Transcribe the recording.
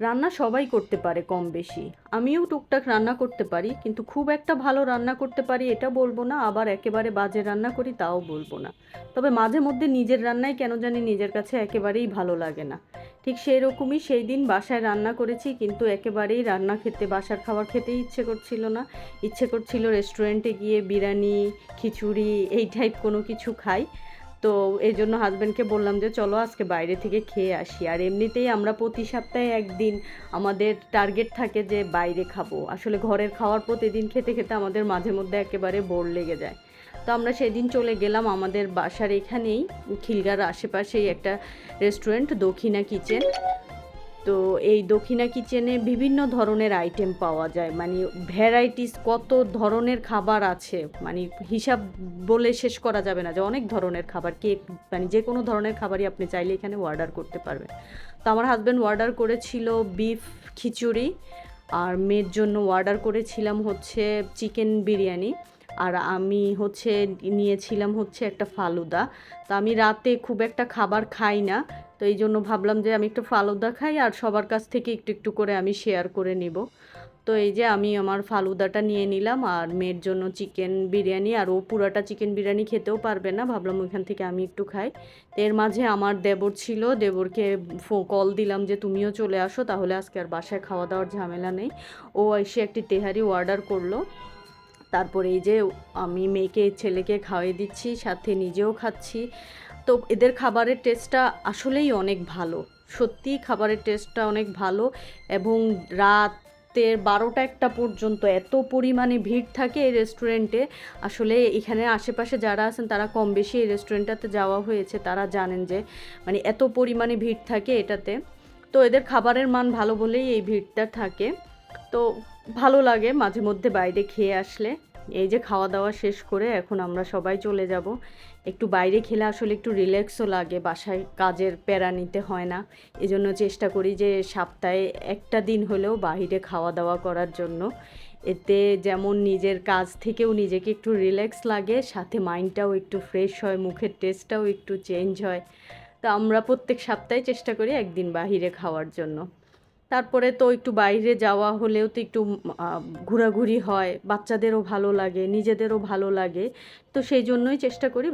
রান্না সবাই করতে পারে কম বেশি। আমিও টুকটাক রান্না করতে পারি, কিন্তু খুব একটা ভালো রান্না করতে পারি এটা বলবো না, আবার একেবারে বাজে রান্না করি তাও বলবো না। তবে মাঝে মধ্যে নিজের রান্নাই কেন জানি নিজের কাছে একেবারেই ভালো লাগে না। ঠিক সেই রকমই সেই দিন বাসায় রান্না করেছি, কিন্তু একেবারেই রান্না খেতে, বাসার খাবার খেতেই ইচ্ছে করছিল না। ইচ্ছে করছিল রেস্টুরেন্টে গিয়ে বিরিয়ানি, খিচুড়ি এই টাইপ কোনো কিছু খাই। তো এই জন্য হাজব্যান্ডকে বললাম যে চলো আজকে বাইরে থেকে খেয়ে আসি। আর এমনিতেই আমরা প্রতি সপ্তাহে একদিন আমাদের টার্গেট থাকে যে বাইরে খাবো। আসলে ঘরের খাওয়ার প্রতিদিন খেতে খেতে আমাদের মাঝে মধ্যে একেবারে বোর লেগে যায়। তো আমরা সেদিন চলে গেলাম আমাদের বাসার এখানেই, খিলগার আশেপাশেই একটা রেস্টুরেন্ট, দক্ষিণা কিচেন। তো এই দক্ষিণা কিচেনে বিভিন্ন ধরনের আইটেম পাওয়া যায়, মানে ভ্যারাইটিস কত ধরনের খাবার আছে, মানে হিসাব বলে শেষ করা যাবে না যে অনেক ধরনের খাবার, কেক, মানে যে কোনো ধরনের খাবারই আপনি চাইলে এখানে অর্ডার করতে পারবেন। তো আমার হাজব্যান্ড অর্ডার করেছিল বিফ খিচুড়ি, আর মেয়ের জন্য অর্ডার করেছিলাম হচ্ছে চিকেন বিরিয়ানি, আর আমি হচ্ছে নিয়েছিলাম হচ্ছে একটা ফালুদা। তো আমি রাতে খুব একটা খাবার খাই না, তো এই জন্য ভাবলাম যে আমি একটু ফালুদা খাই আর সবার কাছ থেকে একটু একটু করে আমি শেয়ার করে নিব। তো এই যে আমি আমার ফালুদাটা নিয়ে নিলাম, আর মেয়ের জন্য চিকেন বিরিয়ানি, আর ও পুরাটা চিকেন বিরিয়ানি খেতেও পারবে না, ভাবলাম ওইখান থেকে আমি একটু খাই। তো এর মাঝে আমার দেবর ছিল, দেবরকে কল দিলাম যে তুমিও চলে আসো, তাহলে আজকে আর বাসায় খাওয়া দাওয়ার ঝামেলা নেই। ও এসে একটি তেহারি অর্ডার করলো। তারপরে এই যে আমি মেয়েকে ছেলেকে খাওয়াই দিচ্ছি, সাথে নিজেও খাচ্ছি। তো এদের খাবারের টেস্টটা আসলেই অনেক ভালো, সত্যিই খাবারের টেস্টটা অনেক ভালো। এবং রাতের 12টা 1টা পর্যন্ত এত পরিমাণে ভিড় থাকে এই রেস্টুরেন্টে। আসলে এখানে আশেপাশে যারা আছেন তারা কম বেশি এই রেস্টুরেন্টটাতে যাওয়া হয়েছে, তারা জানেন যে মানে এত পরিমাণে ভিড় থাকে এটাতে। তো এদের খাবারের মান ভালো বলেই এই ভিড়টা থাকে। তো ভালো লাগে মাঝে মধ্যে বাইরে খেয়ে আসলে। এই যে খাওয়া দাওয়া শেষ করে এখন আমরা সবাই চলে যাব। একটু বাইরে খেলে আসলে একটু রিল্যাক্সও লাগে, বাসায় কাজের প্যারা নিতে হয় না। এজন্য চেষ্টা করি যে সপ্তাহে একটা দিন হলেও বাইরে খাওয়া দাওয়া করার জন্য। এতে যেমন নিজের কাজ থেকেও নিজেকে একটু রিল্যাক্স লাগে, সাথে মাইন্ডটাও একটু ফ্রেশ হয়, মুখের টেস্টটাও একটু চেঞ্জ হয়। তো আমরা প্রত্যেক সপ্তাহে চেষ্টা করি একদিন বাহিরে খাওয়ার জন্য। তারপরে তো একটু বাইরে যাওয়া হলেও তো একটু ঘোরাঘুরি হয়, বাচ্চাদেরও ভালো লাগে, নিজেদেরও ভালো লাগে। তো সেই জন্যই চেষ্টা করি